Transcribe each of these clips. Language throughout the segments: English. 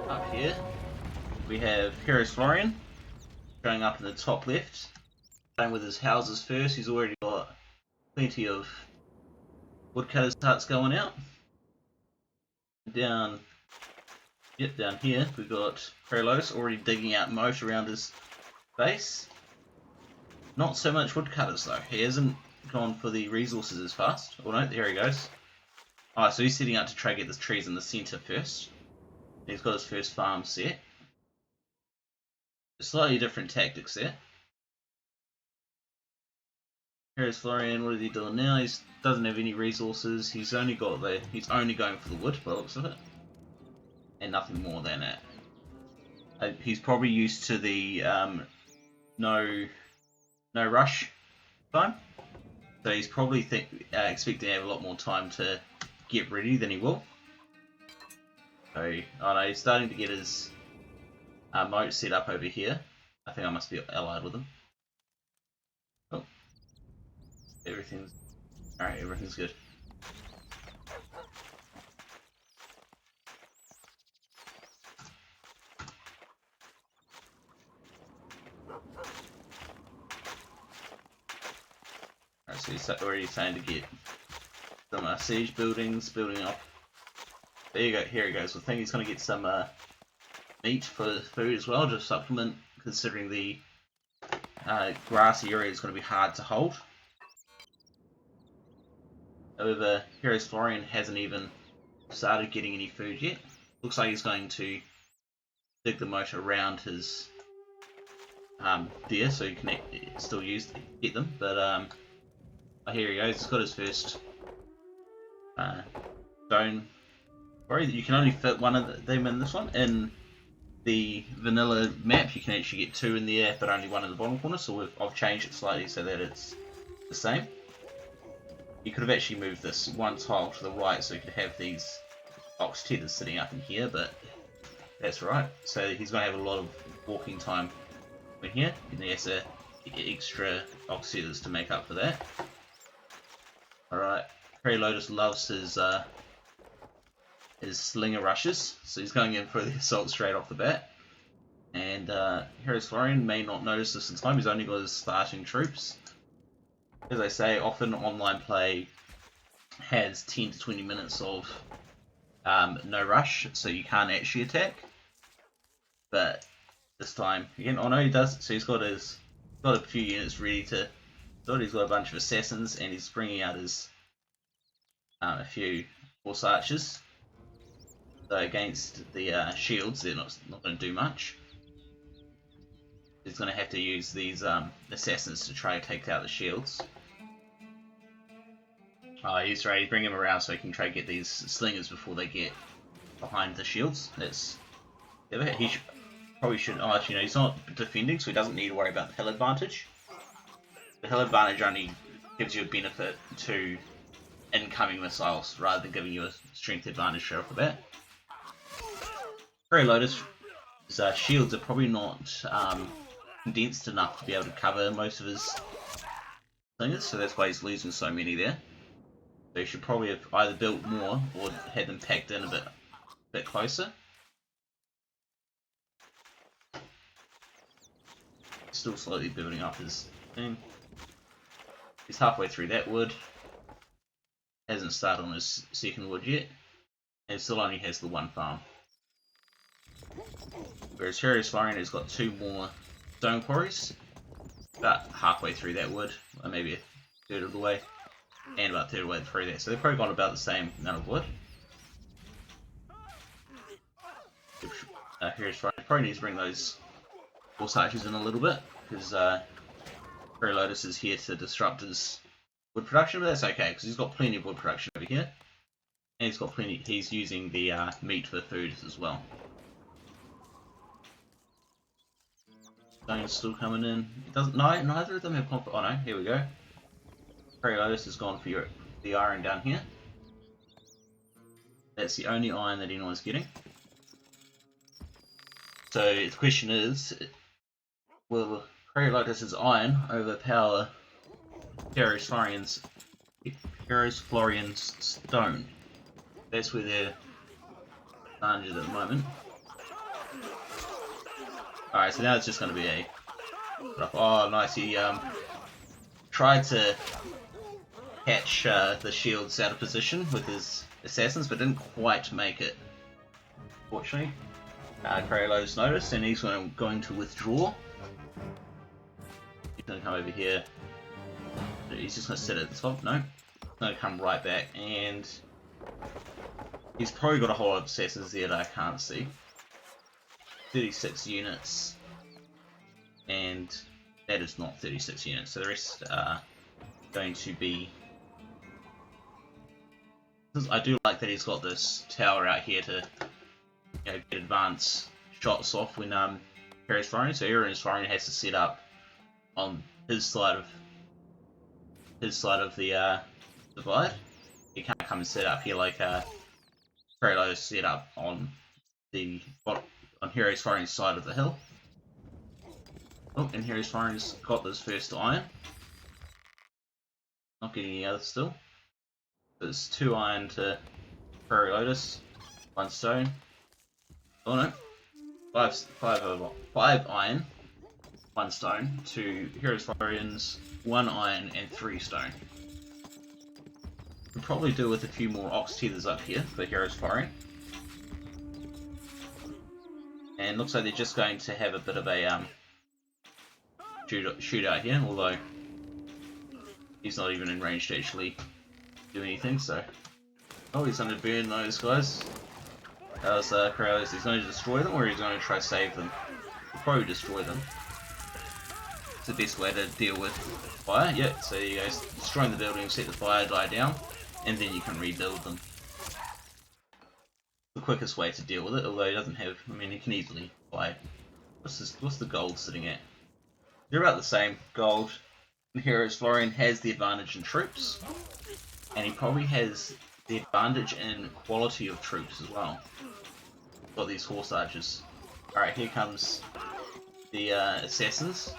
Up here, we have Heroesflorian showing up in the top left. Starting with his houses first, he's already got plenty of woodcutters huts going out. Down here we've got Krarilotus already digging out moat around his base. Not so much woodcutters though. He hasn't gone for the resources as fast. Oh no, there he goes. Alright, so he's setting out to try to get the trees in the centre first. He's got his first farm set. Slightly different tactics there. Heroesflorian, what is he doing now? He doesn't have any resources. He's only going for the wood by the looks of it. And nothing more than that. He's probably used to the no rush time. So he's probably expecting to have a lot more time to get ready than he will. So, I know he's starting to get his moat set up over here. I think I must be allied with him. Oh. Everything's good. Alright, so he's already starting to get some siege buildings building up. There you go, here he goes. I think he's going to get some meat for food as well, to supplement, considering the grassy area is going to be hard to hold. However, Heroesflorian hasn't even started getting any food yet. Looks like he's going to dig the moat around his there, so you can still get them. But here he goes. He's got his first stone quarry. You can only fit one of them in this one. In the vanilla map, you can actually get two in there, but only one in the bottom corner. So I've changed it slightly so that it's the same. You could have actually moved this one tile to the right so you could have these ox tethers sitting up in here, but that's right. So he's going to have a lot of walking time in here, and he has to get extra ox tethers to make up for that. Alright, Krarilotus loves his slinger rushes, so he's going in for the assault straight off the bat. And Heroesflorian may not notice this in time, he's only got his starting troops. As I say, often online play has 10 to 20 minutes of no rush, so you can't actually attack. But this time, again, oh no, he does. So he's got a few units ready to do it. He's got a bunch of assassins, and he's bringing out his a few horse archers. So against the shields, they're not going to do much. He's going to have to use these assassins to try and take out the shields. He's ready to bring him around so he can try to get these slingers before they get behind the shields. He probably should. Oh, actually, no, he's not defending, so he doesn't need to worry about the hill advantage. The hill advantage only gives you a benefit to incoming missiles rather than giving you a strength advantage straight off the bat. Krarilotus' shields are probably not condensed enough to be able to cover most of his slingers, so that's why he's losing so many there. So he should probably have either built more or had them packed in a bit closer. Still slowly building up his thing. He's halfway through that wood. Hasn't started on his second wood yet. And still only has the one farm. Whereas Heroesflorian has got two more stone quarries. About halfway through that wood. Or maybe a third of the way. And about a third of the way through there. So they've probably got about the same amount of wood. Heroesflorian probably needs to bring those horse archers in a little bit. Because Krarilotus is here to disrupt his wood production. But that's okay because he's got plenty of wood production over here. And he's using the meat for food as well. Stone's still coming in. Neither of them have conflict. Oh no, here we go. Krarilotus has gone for the iron down here. That's the only iron that anyone's getting. So the question is, will Krarilotus' iron overpower Heroesflorian's stone? That's where they're landed at the moment. Alright, so now it's just going to be a... Oh, nice. He tried to catch the shields out of position with his assassins, but didn't quite make it. Fortunately, Krarilotus noticed, and he's going to withdraw. He's going to come over here. He's just going to sit at the top. No, he's going to come right back, and he's probably got a whole lot of assassins there that I can't see. 36 units, and that is not 36 units. So the rest are going to be. I do like that he's got this tower out here to get advanced shots off when Heroesflorian. So Heroesflorian has to set up on his side of the divide. He can't come and set up here like Krarilotus set up on Heroesflorian's side of the hill. Oh, and Heroesflorian's got this first iron. Not getting any others still. There's 2 iron to Krarilotus, 1 stone. Oh no, 5 iron, 1 stone to Heroesflorian's 1 iron and 3 stone. Could probably do with a few more ox tethers up here for Heroesflorian. And looks like they're just going to have a bit of a shootout here, although he's not even in range to actually do anything, so... Oh, he's going to burn those guys. How's Krarilotus? He's going to destroy them, or he's going to try to save them? He'll probably destroy them. It's the best way to deal with fire. Yep, so you guys destroying the building, set the fire, die down, and then you can rebuild them. The quickest way to deal with it, although he doesn't have... I mean, he can easily buy... What's the gold sitting at? They're about the same. Gold. And Heroesflorian has the advantage in troops, and he probably has the advantage in quality of troops as well. Got these horse archers. Alright, here comes the assassins.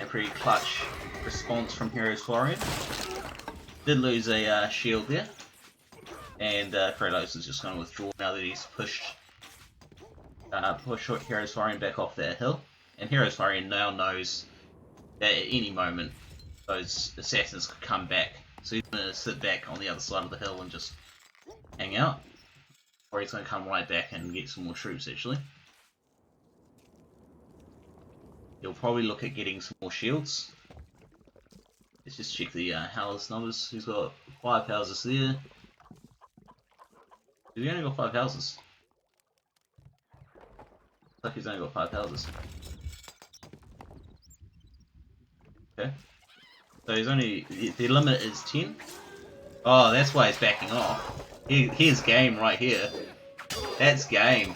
A pretty clutch response from Heroesflorian. Did lose a shield there. And Krarilotus is just going to withdraw now that he's pushed Heroesflorian back off that hill. And Heroesflorian now knows that at any moment those assassins could come back. So he's going to sit back on the other side of the hill and just hang out. Or he's going to come right back and get some more troops actually. He'll probably look at getting some more shields. Let's just check the house numbers. He's got 5 houses there. Has he only got 5 houses? Looks like he's only got 5 houses. Okay. So he's only... the limit is 10. Oh, that's why he's backing off. Here's game right here. That's game.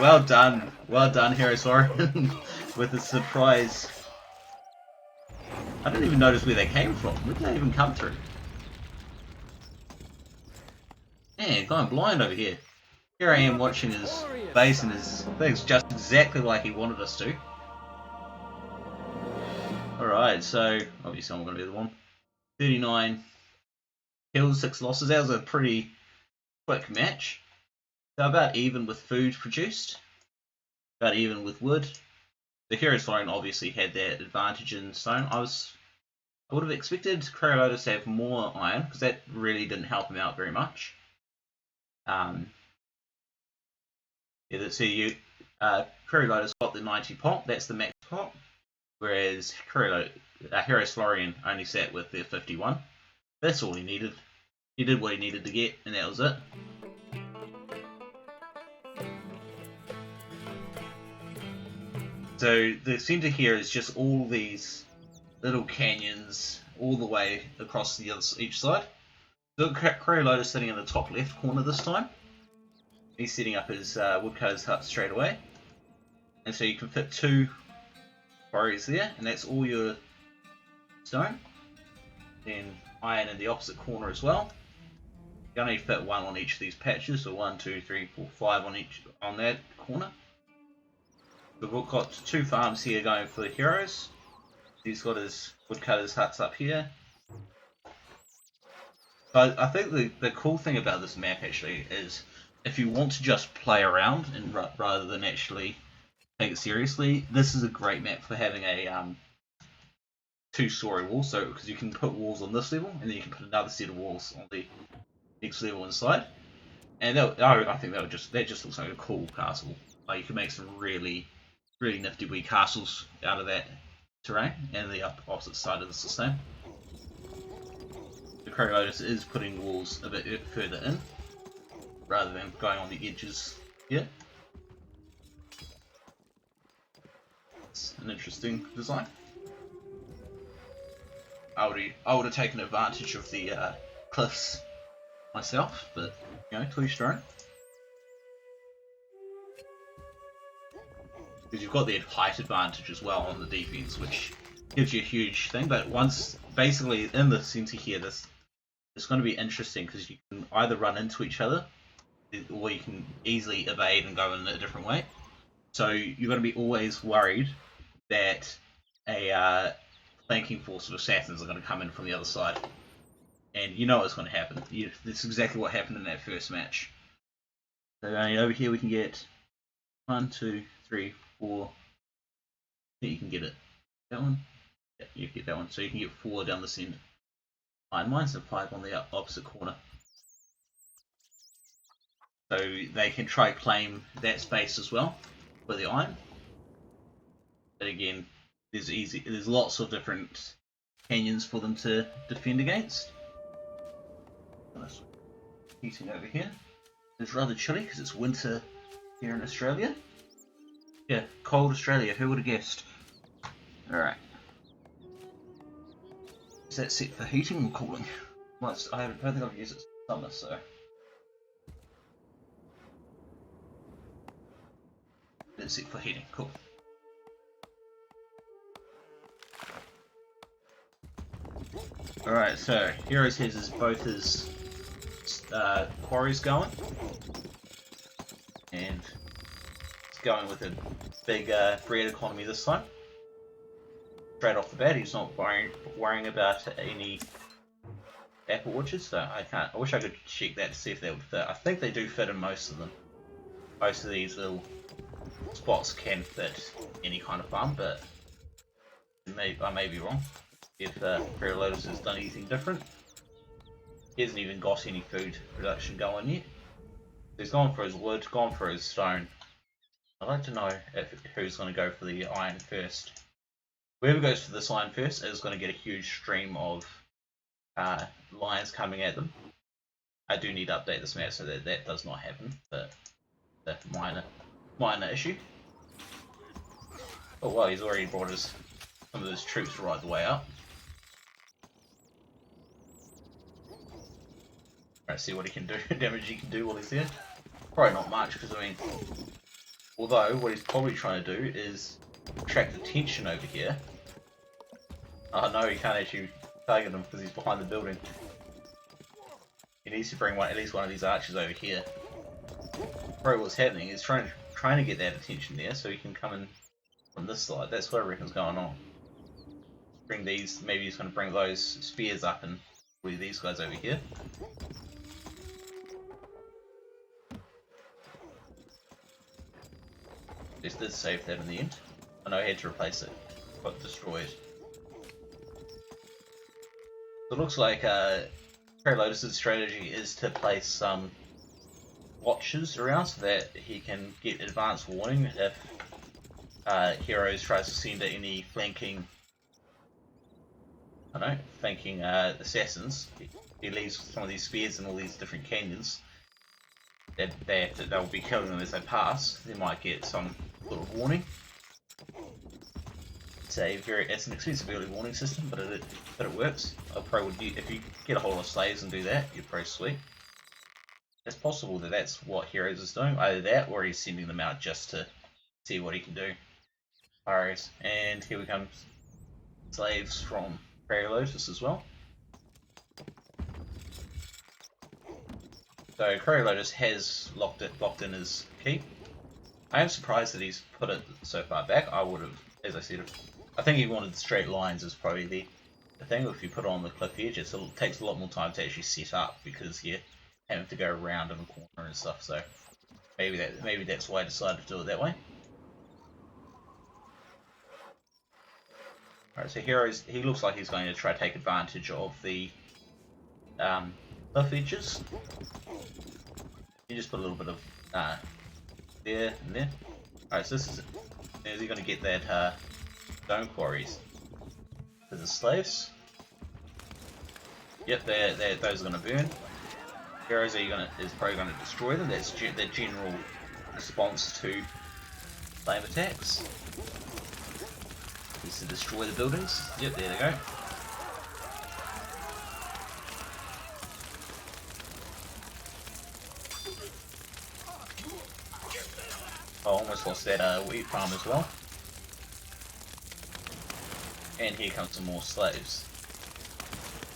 Well done. Well done, Heroesflorian. With a surprise. I didn't even notice where they came from. Where did they even come through? Man, going blind over here. Here I am watching his base and his things just exactly like he wanted us to. Alright, so obviously I'm going to be the one. 39 kills, 6 losses. That was a pretty quick match. So about even with food produced. About even with wood. The Heroesflorian obviously had that advantage in stone. I would have expected Krarilotus to have more iron, because that really didn't help him out very much. Yeah, so Krarilotus got the 90 pop, that's the max pop, whereas Heroesflorian only sat with the 51. That's all he needed. He did what he needed to get, and that was it. So the center here is just all these little canyons all the way across each side. So Krarilotus sitting in the top left corner this time. He's setting up his woodcutter's hut straight away. And so you can fit 2 quarries there, and that's all your stone. Then iron in the opposite corner as well. You only fit 1 on each of these patches, so 1, 2, 3, 4, 5 on each on that corner. We've got 2 farms here going for the heroes. He's got his woodcutter's huts up here. But I think the cool thing about this map actually is if you want to just play around and rather than actually take it seriously, this is a great map for having a two-story wall. So because you can put walls on this level, and then you can put another set of walls on the next level inside. And I think that just looks like a cool castle. Like you can make some really nifty wee castles out of that terrain, and the opposite side of this the same. The Krarilotus is putting walls a bit further in, rather than going on the edges here. It's an interesting design. I would have taken advantage of the cliffs myself, but you know, to each their own. Because you've got the height advantage as well on the defense, which gives you a huge thing. But once, basically, in the center here, it's going to be interesting because you can either run into each other, or you can easily evade and go in a different way. So you're going to be always worried that a flanking force of assassins are going to come in from the other side. And you know what's going to happen. This is exactly what happened in that first match. So over here we can get 1, 2, 3, 4. Yeah, you can get it. That one? Yeah, you can get that one. So you can get 4 down the centre. Mine's a 5 on the opposite corner. So they can try claim that space as well for the iron. But again, there's lots of different canyons for them to defend against. Heating over here. It's rather chilly because it's winter here in Australia. Yeah, cold Australia, who would have guessed? Alright. Is that set for heating or cooling? Well, I don't think I've used it for summer, so. It's set for heating, cool. Alright, so Heroes has both his quarries going. And it's going with a big bread economy this time. Straight off the bat, he's not worrying about any apple orchards, so I wish I could check that to see if they would fit. I think they do fit in most of them. Most of these little spots can fit any kind of farm, but I may be wrong. If Krarilotus has done anything different. He hasn't even got any food production going yet. He's gone for his wood, gone for his stone. I'd like to know who's going to go for the iron first. Whoever goes for this iron first is going to get a huge stream of lions coming at them. I do need to update this map so that does not happen, but the minor issue. Oh wow, he's already brought some of his troops right the way up. Alright, see what he can do, damage he can do while he's there. Probably not much, because I mean, although what he's probably trying to do is attract attention over here. Oh no, he can't actually target him because he's behind the building. He needs to bring at least one of these archers over here. Probably what's happening is trying to get that attention there so he can come in from this side. That's what I reckon's going on. Bring these, maybe he's going to bring those spears up and with these guys over here. This did save that in the end. I know I had to replace it. Got destroyed. So it looks like Krarilotus' strategy is to place some watches around so that he can get advance warning if Heroes tries to send any flanking assassins. He leaves some of these spears in all these different canyons. They'll be killing them as they pass. They might get some sort of warning. It's an expensive early warning system, but it works. I probably would, if you get a whole lot of slaves and do that, you're pretty sweet. It's possible that that's what Heroes is doing, either that or he's sending them out just to see what he can do. Alright, and here we come, slaves from Krarilotus as well. So Krarilotus has locked in his keep. I am surprised that he's put it so far back. I would have, as I said, I think he wanted straight lines is probably the thing. If you put it on the cliff edge, it takes a lot more time to actually set up because you have to go around in the corner and stuff. So maybe that's why I decided to do it that way. Alright, so Heroes, he looks like he's going to try to take advantage of the cliff edges. You just put a little bit of there and there. Alright, so this is it. Is he going to get that stone quarries? For the slaves? Yep, those are going to burn. Heroes is probably going to destroy them. That's the general response to flame attacks. Is to destroy the buildings. Yep, there they go. I almost lost that wheat farm as well. And here comes some more slaves.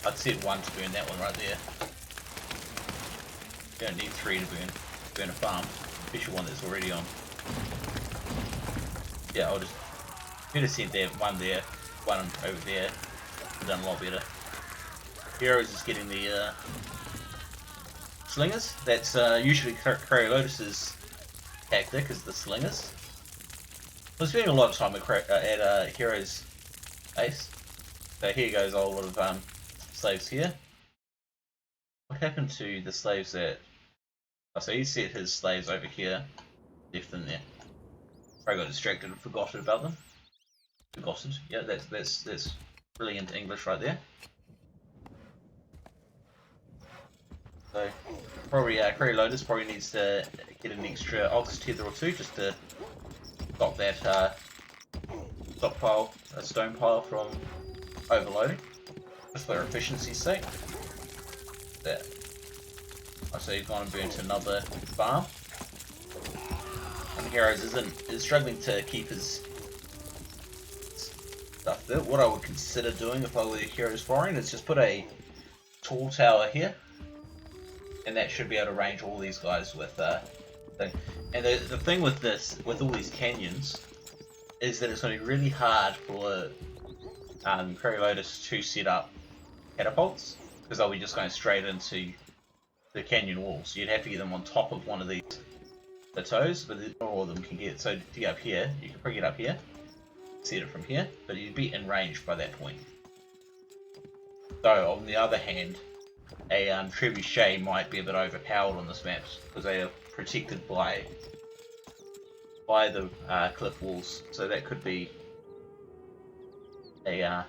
I'd set one to burn that one right there. You don't need three to burn a farm, especially one that's already on. Yeah, I'll just better send there, one over there. Done a lot better. Heroes is getting the slingers. That's usually Krarilotus' tactic, is the slingers. I'm spending a lot of time at Heroes base. So here goes a lot of slaves here. What happened to the slaves that... Oh, so he set his slaves over here, left them there. Probably got distracted and forgotten about them. Forgotten. Yeah, that's brilliant English right there. So probably Krarilotus probably needs to get an extra ox tether or two just to stop that stone pile from overloading, just for efficiency's sake. That. So he's gone and burnt another farm. And Heroes is struggling to keep his stuff there. What I would consider doing if I were Heroesflorian is just put a tall tower here, and that should be able to range all these guys with thing. And the thing with this, with all these canyons, is that it's going to be really hard for Krarilotus to set up catapults, because they'll be just going straight into the canyon walls. You'd have to get them on top of one of these plateaus, but not all of them can get. So to get up here, you can bring it up here, set it from here, but you'd be in range by that point. So on the other hand, a trebuchet might be a bit overpowered on this map because they are protected by the cliff walls. So that could be a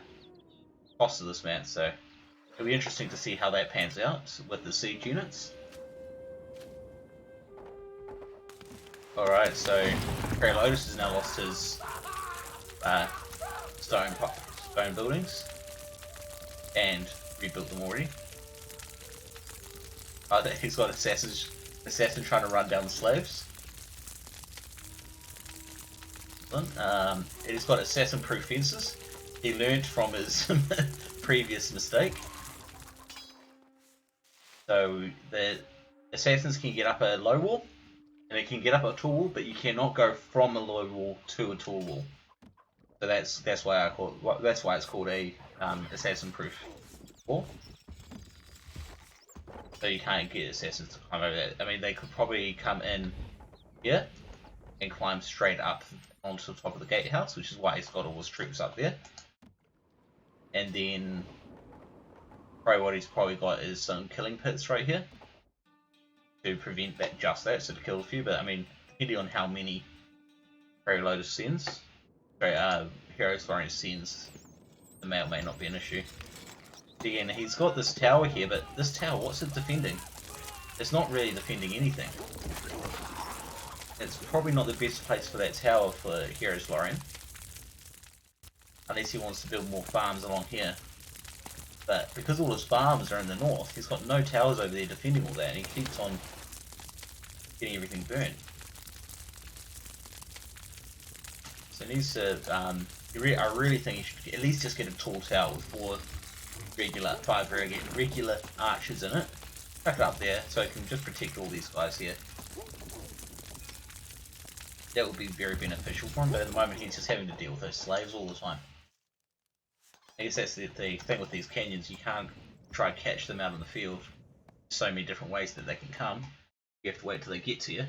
cost of this map. So it'll be interesting to see how that pans out with the siege units. Alright, so Krarilotus has now lost his stone buildings and rebuilt them already. He's got assassin trying to run down the slaves. He's got assassin-proof fences. He learned from his previous mistake. So the assassins can get up a low wall, and they can get up a tall wall, but you cannot go from a low wall to a tall wall. So that's why it's called a assassin-proof wall. So you can't get assassins to climb over that. I mean, they could probably come in here and climb straight up onto the top of the gatehouse, which is why he's got all his troops up there. And then probably what he's probably got is some killing pits right here to prevent that, so to kill a few. But I mean, depending on how many Krarilotus sends, Heroesflorian sends, the may or may not be an issue. Again, he's got this tower here, but this tower, what's it defending? It's not really defending anything. It's probably not the best place for that tower for Heroesflorian, unless he wants to build more farms along here. But because all his farms are in the north, he's got no towers over there defending all that, and he keeps on getting everything burnt. So he needs to, I really think he should at least just get a tall tower with five regular archers in it. Back it up there so it can just protect all these guys here. That would be very beneficial for him, but at the moment he's just having to deal with those slaves all the time. I guess that's the thing with these canyons, you can't try and catch them out in the field. There's so many different ways that they can come. You have to wait till they get to you.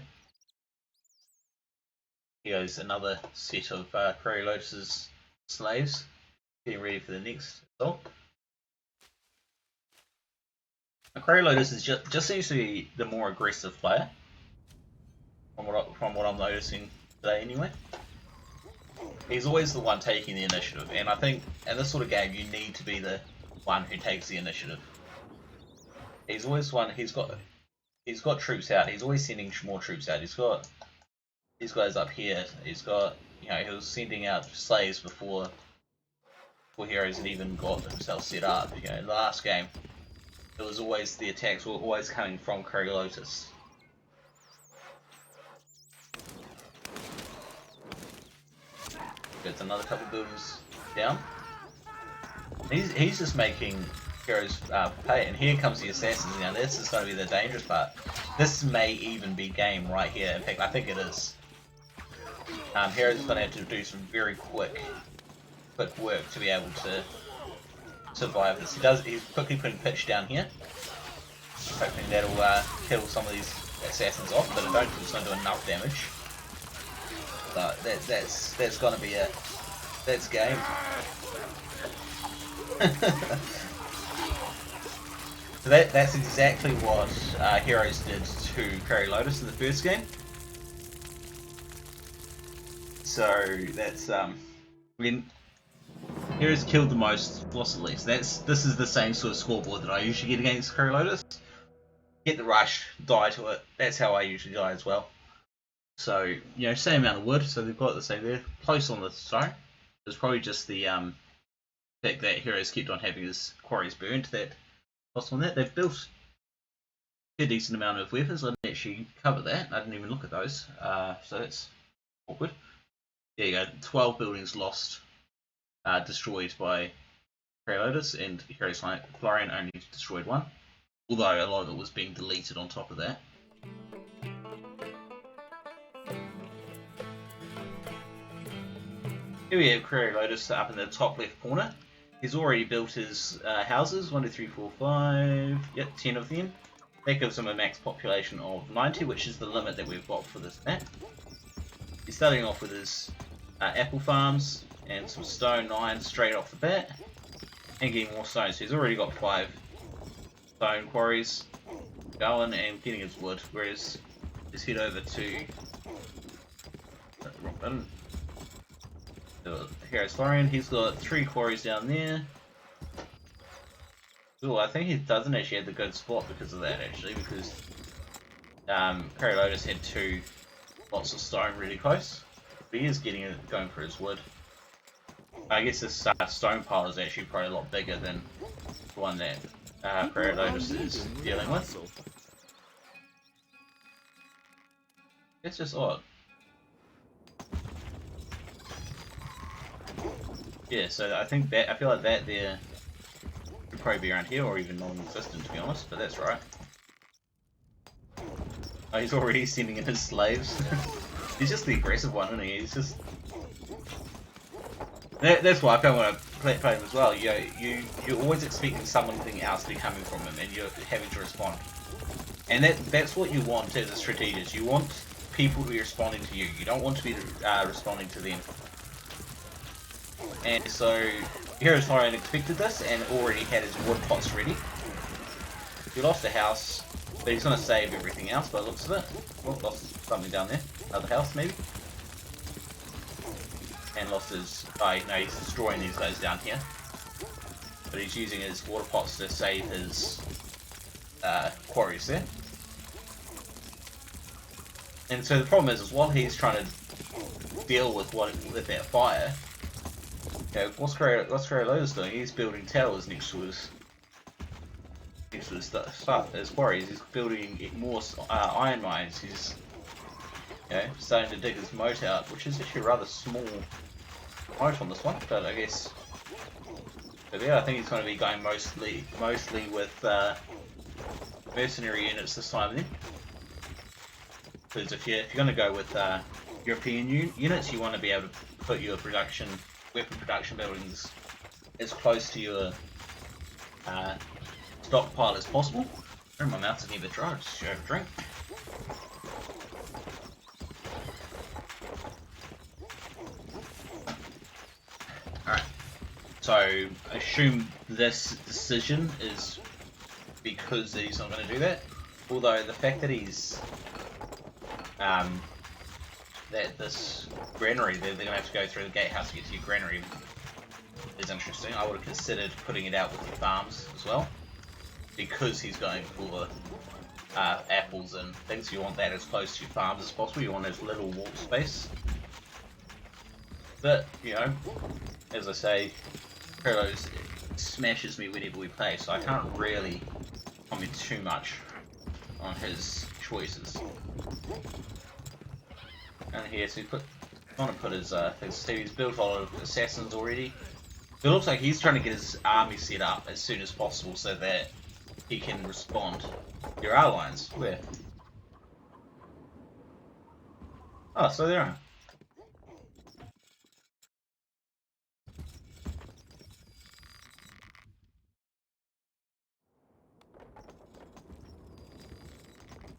Here goes another set of Krarilotus' slaves. getting ready for the next assault. Krarilotus is just seems to be the more aggressive player, from what I'm noticing today anyway. He's always the one taking the initiative, and I think in this sort of game you need to be the one who takes the initiative. He's always one. He's got troops out. He's always sending more troops out. He's got these guys up here. He's got, he was sending out slaves before Heroes had even got himself set up. In the last game, it was always, the attacks were always coming from Krarilotus. Gets another couple buildings down. He's just making Heroes pay, and here comes the assassins. Now this is going to be the dangerous part. This may even be game right here. In fact, I think it is. Heroes is going to have to do some very quick work to be able to survive this. He's quickly putting pitch down here, hoping that'll kill some of these assassins off, but I don't think it's going to do enough damage. But that's going to be it. That's game. So that's exactly what Heroes did to Krarilotus in the first game. So that's when Heroes killed the most, lost the least. This is the same sort of scoreboard that I usually get against Krarilotus. Get the rush, die to it. That's how I usually die as well. So same amount of wood. So they've got the same there, close on the stone. It's probably just the fact that Heroes kept on having his quarries burned that cost on that. They've built a decent amount of weapons. I didn't actually cover that. I didn't even look at those. So that's awkward. There you go. 12 buildings lost, destroyed by Krarilotus, and Heroesflorian only destroyed one. Although a lot of it was being deleted on top of that. Here we have Krarilotus up in the top left corner. He's already built his houses, 1, 2, 3, 4, 5, yep, 10 of them. That gives him a max population of 90, which is the limit that we've got for this map. He's starting off with his apple farms and some stone 9 straight off the bat, and getting more stone. So he's already got 5 stone quarries going and getting his wood, whereas let's head over to Heroesflorian. He's got 3 quarries down there. Ooh, I think he doesn't actually have the good spot because of that, actually, because Krarilotus had 2 lots of stone really close. But he is getting it, going for his wood. I guess this stone pile is actually probably a lot bigger than the one that Krarilotus is dealing with. It's just odd. Yeah, so I feel like that there could probably be around here, or even non-existent, to be honest, but that's right. Oh, he's already sending in his slaves. He's just the aggressive one, isn't he? He's just... That's why I don't want to play him as well. You're always expecting something else to be coming from him, and you're having to respond. And that's what you want as a strategist. You want people to be responding to you. You don't want to be responding to them. And so Heroesflorian expected this and already had his wood pots ready. He lost a house, but he's going to save everything else by the looks of it. Oh, lost something down there. Another house, maybe? And lost his... Oh, no, he's destroying these guys down here. But he's using his water pots to save his quarries there. And so the problem is while he's trying to deal with that fire, what's Krarilotus doing? He's building towers next to his stuff, his quarries. He's building more iron mines. He's starting to dig his moat out, which is actually a rather small moat on this one, but I guess. But yeah, I think he's going to be going mostly with mercenary units this time then. Because if you're going to go with European units, you want to be able to put your weapon production buildings as close to your stockpile as possible. My mouth's a bit dry, just show a drink. Alright, So I assume this decision is because he's not going to do that. Although the fact that he's that this granary, they're going to have to go through the gatehouse to get to your granary, is interesting. I would have considered putting it out with your farms as well, because he's going for apples and things. You want that as close to your farms as possible. You want as little walk space. But you know, as I say, Krarilotus smashes me whenever we play, so I can't really comment too much on his choices. And here, so he's want to put his things. So he's built a lot of assassins already. It looks like he's trying to get his army set up as soon as possible so that he can respond. There are lines. Where? Oh, so there are.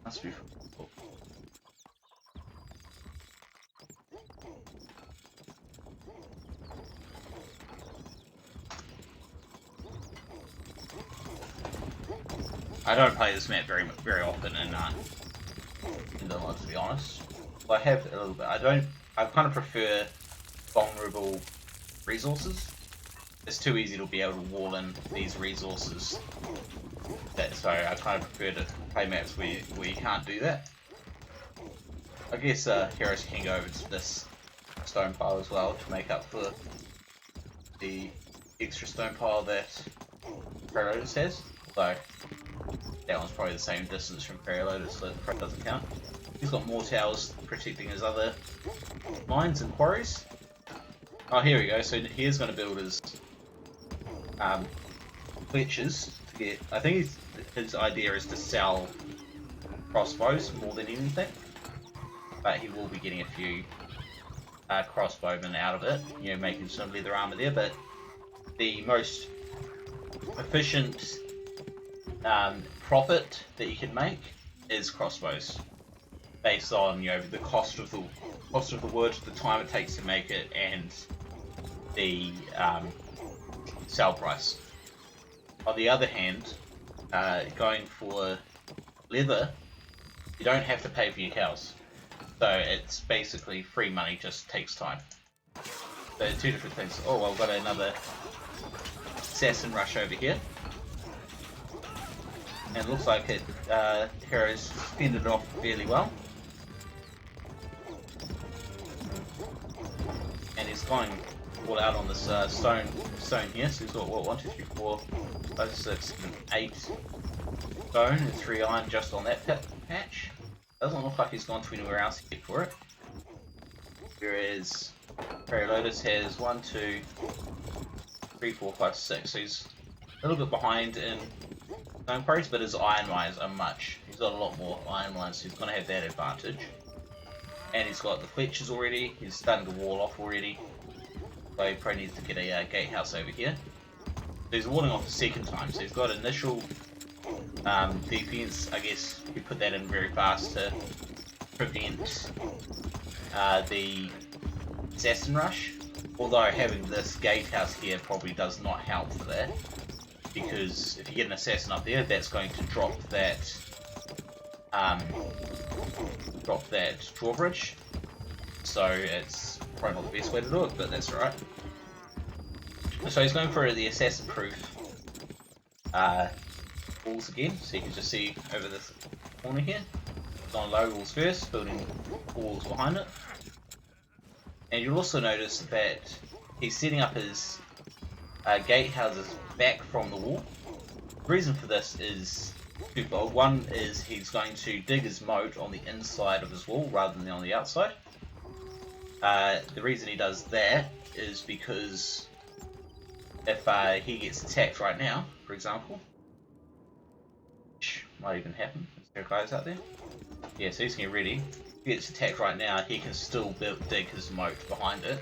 Must be. I don't play this map very often in Vanilla, to be honest. Well, I have a little bit. I kind of prefer vulnerable resources. It's too easy to be able to wall in these resources. So I kind of prefer to play maps where you can't do that. I guess heroes can go over to this stone pile as well to make up for the extra stone pile that Krarilotus has. Although that one's probably the same distance from Krarilotus, so that doesn't count. He's got more towers protecting his other mines and quarries. Oh, here we go. So he is going to build his fletchers to get. I think his idea is to sell crossbows more than anything, but he will be getting a few crossbowmen out of it. You know, making some leather armor there. But the most efficient profit that you can make is crossbows, based on the cost of the wood, the time it takes to make it, and the sell price. On the other hand, going for leather, you don't have to pay for your cows, so it's basically free money, just takes time. So two different things. Oh, I've got another assassin rush over here. And it looks like Heroes fended it off fairly well. And he's going all out on this stone here. So he's got what, 1, 2, 3, 4, 5, 6, 7, 8 stone and 3 iron just on that patch. Doesn't look like he's gone to anywhere else yet for it. Whereas Krarilotus has 1, 2, 3, 4, 5, 6. So he's a little bit behind in stone quarries, but his iron mines are he's got a lot more iron mines, so he's going to have that advantage. And he's got the fletchers already, he's starting to wall off already, so he probably needs to get a gatehouse over here. So he's walling off a second time, so he's got initial defense. I guess we put that in very fast to prevent the assassin rush, although having this gatehouse here probably does not help for that. Because if you get an assassin up there, that's going to drop that drawbridge. So it's probably not the best way to do it, but that's alright. So he's going for the assassin-proof walls again. So you can just see over this corner here. He's on low walls first, building walls behind it. And you'll also notice that he's setting up his gatehouses back from the wall. The reason for this is twofold. One is he's going to dig his moat on the inside of his wall rather than on the outside. The reason he does that is because if he gets attacked right now, for example, which might even happen, is there guys out there? Yeah, so he's getting ready. If he gets attacked right now, he can still dig his moat behind it.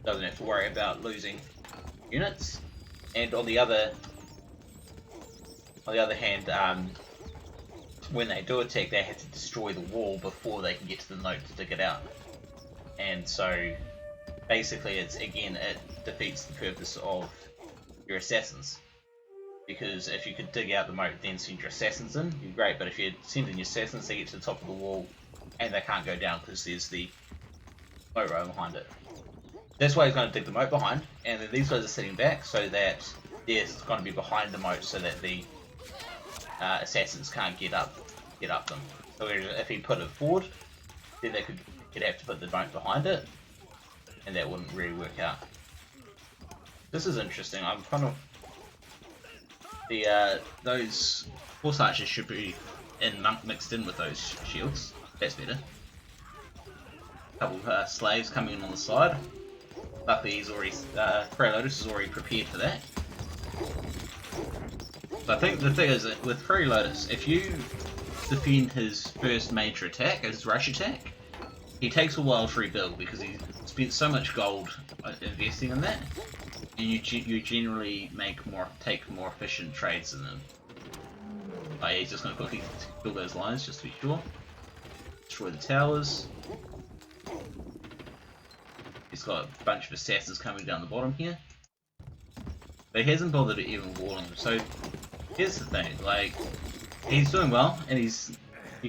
Doesn't have to worry about losing units. And on the other hand, when they do attack, they have to destroy the wall before they can get to the moat to dig it out. And so basically it defeats the purpose of your assassins. Because if you could dig out the moat, then send your assassins in, you're great. But if you send in your assassins, they get to the top of the wall, and they can't go down because there's the moat right behind it. That's why he's going to dig the moat behind, and then these guys are sitting back so that it's going to be behind the moat, so that the assassins can't get up them. So if he put it forward, then he'd have to put the moat behind it, and that wouldn't really work out. This is interesting. I'm kind of those horse archers should be mixed in with those shields. That's better. Couple slaves coming in on the side. Luckily, he's already Krarilotus is already prepared for that. So I think the thing is that with Krarilotus, if you defend his first major attack, his rush attack, he takes a while to rebuild because he spent so much gold investing in that, and you generally take more efficient trades than him. Oh yeah, he's just going to quickly kill those lines just to be sure. Destroy the towers. He's got a bunch of assassins coming down the bottom here. But he hasn't bothered to even wall them. So here's the thing, like, he's doing well, and he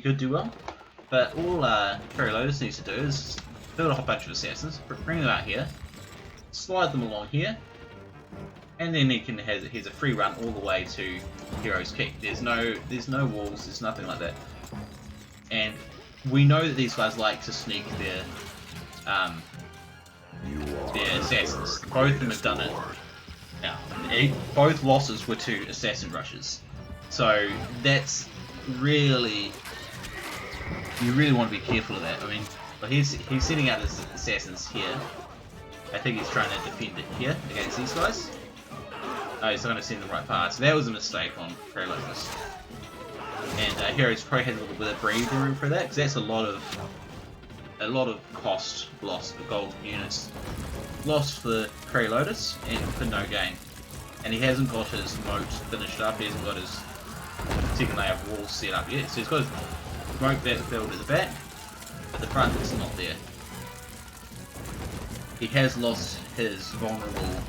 could do well. But all Krarilotus needs to do is build a whole bunch of assassins, bring them out here, slide them along here, and then he has a free run all the way to Hero's Keep. There's no walls, there's nothing like that. And we know that these guys like to sneak their assassins. Both of them have done it. Now, both losses were to assassin rushes. So that's really, you really want to be careful of that. I mean, but he's sending out his assassins here. I think he's trying to defend it here against these guys. No, he's not going to send them right past. So that was a mistake on Krarilotus. And Heroes probably had a little bit of breathing room for that, because that's a lot of cost lost for gold units lost for Krarilotus and for no gain. And he hasn't got his moat finished up. He hasn't got his second layer of walls set up yet. So he's got his moat built at the back, but the front is not there. He has lost his vulnerable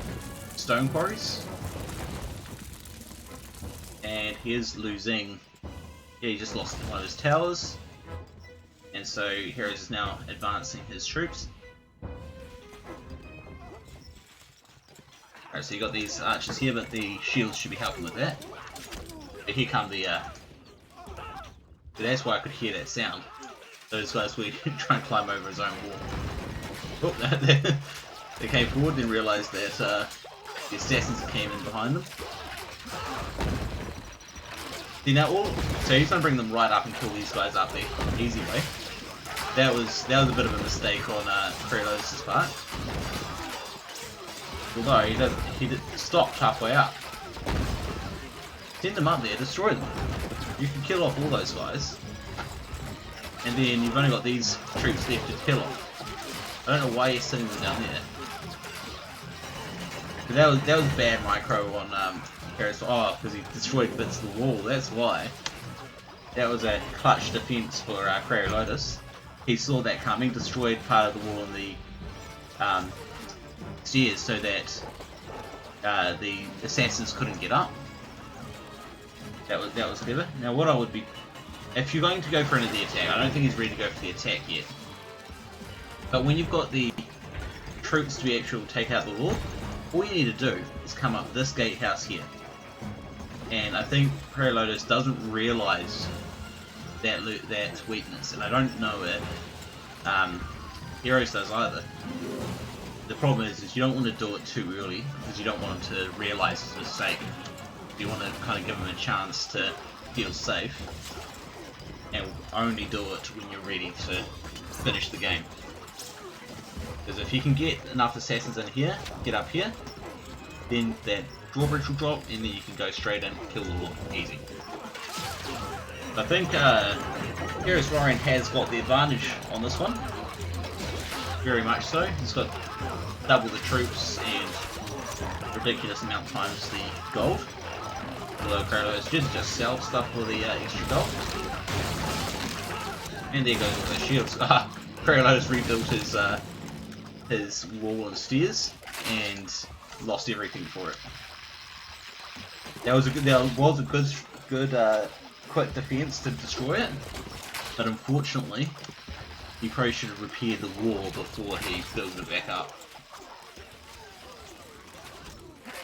stone quarries, and he is losing. Yeah, he just lost one of his towers, and so Heroes is now advancing his troops. Alright, so you got these archers here, but the shields should be helping with that. But here come the. So that's why I could hear that sound. Those guys were trying to climb over his own wall. Oh, they came forward and realised that the assassins came in behind them. See now, so he's going to bring them right up and kill these guys up the easy way. That was a bit of a mistake on Krarilotus' part. Although he stopped halfway up. Send them up there, destroy them. You can kill off all those guys, and then you've only got these troops left to kill off. I don't know why you're sitting them down there. But that was a bad micro on Heroes. Oh, because he destroyed bits of the wall. That's why. That was a clutch defense for Krarilotus. He saw that coming, destroyed part of the wall in the stairs so that the assassins couldn't get up. That was clever. Now what I would be, if you're going to go for the attack, I don't think he's ready to go for the attack yet. But when you've got the troops to be able to take out the wall, all you need to do is come up this gatehouse here. And I think Krarilotus doesn't realise that weakness, and I don't know if Heroes does either. The problem is you don't want to do it too early, because you don't want him to realise his mistake. You want to kind of give him a chance to feel safe, and only do it when you're ready to finish the game. Because if you can get enough assassins in here, get up here, then that drawbridge will drop, and then you can go straight in and kill the wall. Easy. I think Heroesflorian has got the advantage on this one. Very much so. He's got double the troops and ridiculous amount times the gold. Although Krarilotus did just sell stuff for the extra gold. And there goes all those shields. Krarilotus rebuilt his wall and stairs and lost everything for it. That was a good quick defense to destroy it, but unfortunately he probably should have repaired the wall before he built it back up.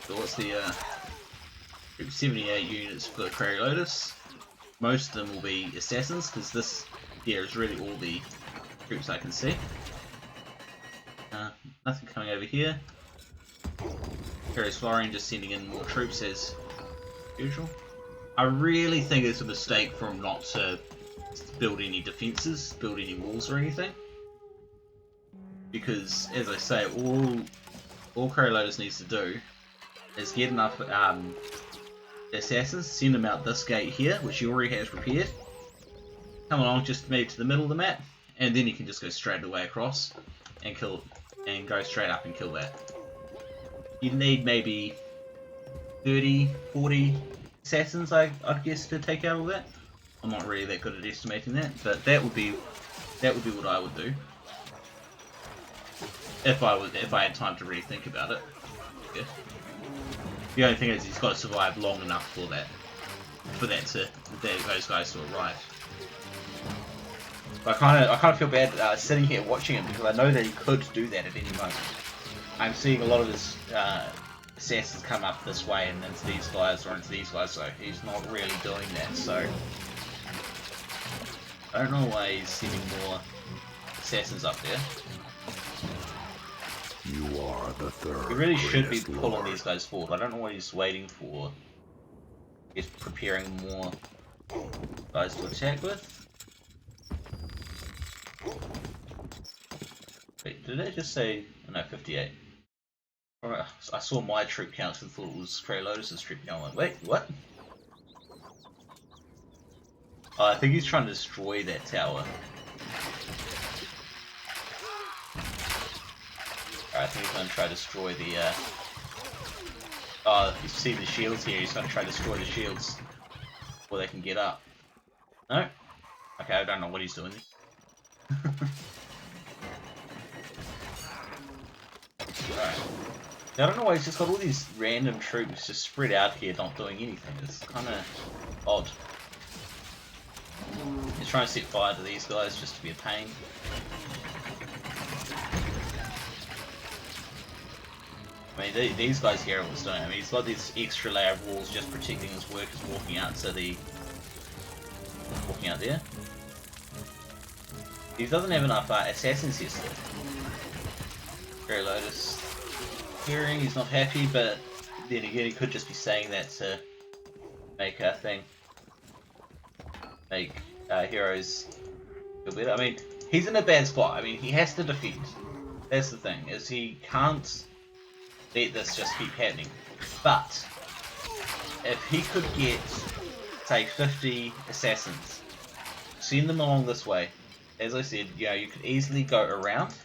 So what's the 78 units for Krarilotus? Most of them will be assassins, because this here is really all the troops I can see. Nothing coming over here. Heroesflorian just sending in more troops as usual. I really think it's a mistake for him not to build any defences, build any walls or anything. Because, as I say, all Krarilotus needs to do is get enough assassins, send them out this gate here, which he already has repaired. Come along just maybe to the middle of the map, and then you can just go straight away across and kill, and go straight up and kill that. You need maybe 30, 40 assassins, I'd guess, to take out all that. I'm not really that good at estimating that, but that would be what I would do if I had time to really think about it. Yeah. The only thing is he's got to survive long enough for those guys to arrive. But I kind of feel bad sitting here watching him, because I know that he could do that at any moment. I'm seeing a lot of his assassins come up this way and into these guys or into these guys, so he's not really doing that. So I don't know why he's sending more assassins up there. You are the third. He really should be pulling these guys forward. I don't know what he's waiting for. He's preparing more guys to attack with. Wait, did I just say... No, 58. Alright, I saw my troop count and thought it was Krarilotus' troop count. I'm like, wait, what? Oh, I think he's trying to destroy that tower. I think he's going to try to destroy the, oh, you see the shields here, he's going to try to destroy the shields before they can get up. No? Okay, I don't know what he's doing. Alright. I don't know why he's just got all these random troops just spread out here not doing anything. It's kind of odd. He's trying to set fire to these guys just to be a pain. I mean, these guys here are what's doing. I mean, he's got this extra layer of walls just protecting his workers walking out to the... walking out there. He doesn't have enough assassins here still. Krarilotus hearing, he's not happy, but then again, he could just be saying that to make a thing. Make heroes feel better. I mean, he's in a bad spot. I mean, he has to defend. That's the thing, is he can't let this just keep happening. But if he could get, say, 50 assassins, send them along this way, as I said, you know, you could easily go around.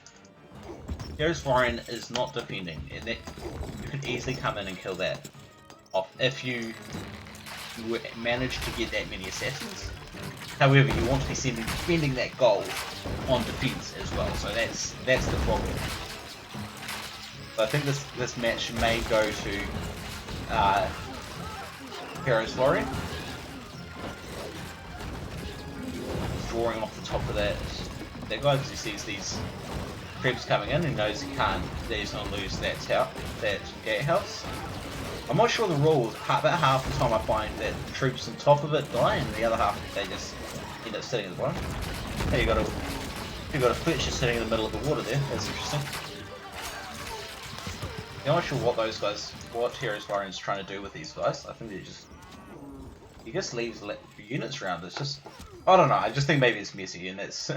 Heroesflorian is not defending, and that you could easily come in and kill that off if you manage to get that many assassins. However, you want to be spending that gold on defense as well, so that's the problem. So I think this match may go to Heroesflorian. Drawing off the top of that guy, because he sees these troops coming in and knows that he's going to lose that gatehouse. I'm not sure the rules. About half the time I find that the troops on top of it die, and the other half they just end up sitting at the bottom. Hey, you got a Fletcher just sitting in the middle of the water there. That's interesting. I'm not sure what Heroesflorian's trying to do with these guys. I think he just leaves units around. It's just, I don't know. I just think maybe it's messy, and that's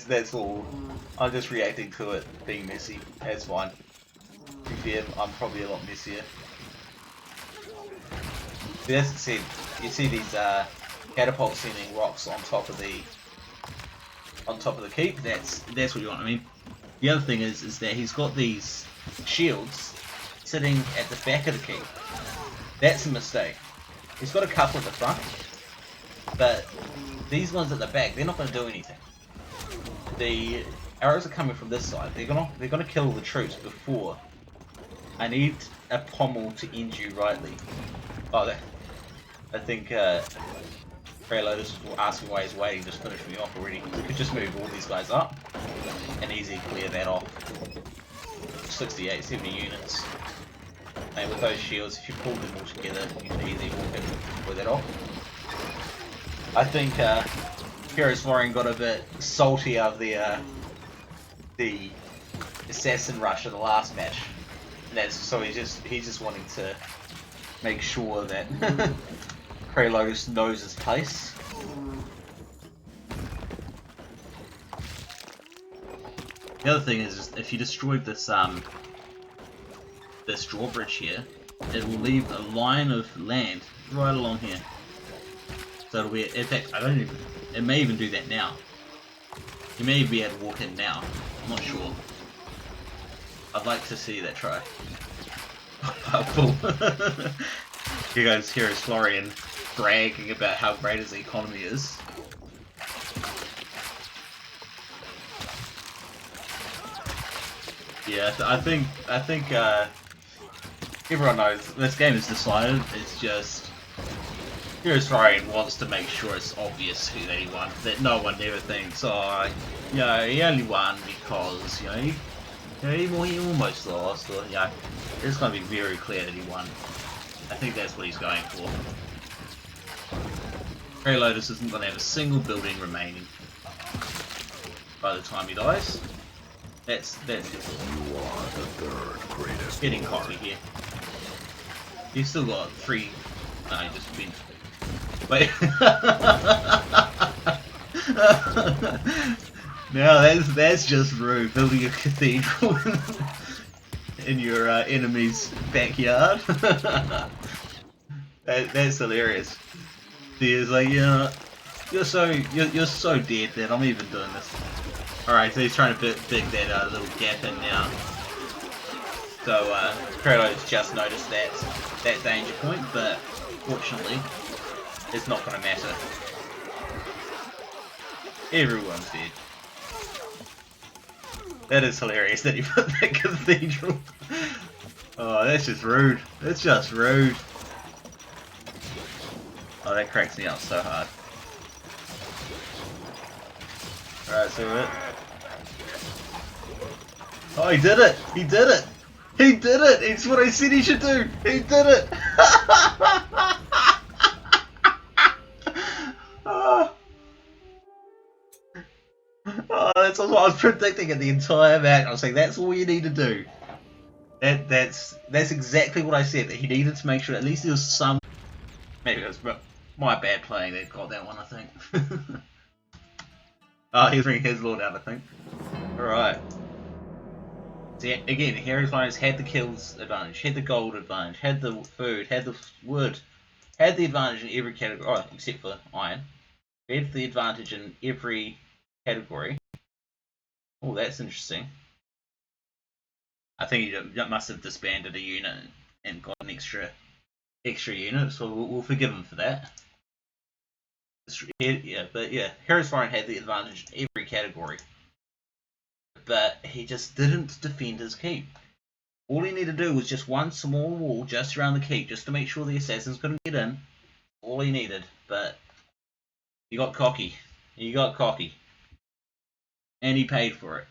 that's all. I'm just reacting to it being messy. That's fine. To be fair, I'm probably a lot messier. But as I said, you see these catapults sending rocks on top of the keep. That's what you want. I mean, the other thing is that he's got these shields sitting at the back of the keep. That's a mistake. He's got a couple at the front, but these ones at the back, they're not going to do anything. The arrows are coming from this side. They're gonna kill the troops before. I need a pommel to end you rightly. Oh, I think Krarilotus will ask me why he's waiting, just finish me off already. He could just move all these guys up and easily clear that off. 68, 70 units. And with those shields, if you pull them all together, you can easily walk in with that off. I think Heroesflorian got a bit salty of the assassin rush in the last match. And that's so he's just wanting to make sure that Krarilotus knows his place. The other thing is, if you destroyed this this drawbridge here, it will leave a line of land right along here. So it'll be, in fact, it may even do that now. You may be able to walk in now. I'm not sure. I'd like to see that try. Powerful. Here goes Heroesflorian bragging about how great his economy is. Yeah, I think everyone knows this game is decided. It's just Heroesflorian wants to make sure it's obvious who that he won, that no one ever thinks, oh, you know, he only won because he almost lost, or it's going to be very clear that he won. I think that's what he's going for. Krarilotus isn't going to have a single building remaining by the time he dies. That's You are the third greatest. getting cocky here. He's still got 3. No, he just been. Wait. Now that's just rude. Building a cathedral in your enemy's backyard. That's hilarious. He's like, you're so dead that I'm even doing this. Alright, so he's trying to dig that little gap in now. So Krarilotus just noticed that danger point, but fortunately, it's not going to matter. Everyone's dead. That is hilarious that he put that cathedral. Oh, that's just rude. That's just rude. Oh, that cracks me up so hard. Alright, so it. Oh, he did it! He did it! He did it! It's what I said he should do! He did it! Oh, that's what I was predicting in the entire match. I was like, that's all you need to do. That's exactly what I said. That he needed to make sure at least there was some. Maybe it was my bad playing that got that one, I think. Oh, he's bringing his lord out, I think. Alright. So yeah, again, Heroesflorian had the kills advantage, had the gold advantage, had the food, had the wood, had the advantage in every category, oh, except for iron. He had the advantage in every category. Oh, that's interesting. I think he must have disbanded a unit and got an extra unit, so we'll forgive him for that. Yeah, but yeah, Heroesflorian had the advantage in every category. But he just didn't defend his keep. All he needed to do was just one small wall just around the keep, just to make sure the assassins couldn't get in. All he needed, but he got cocky. He got cocky. And he paid for it.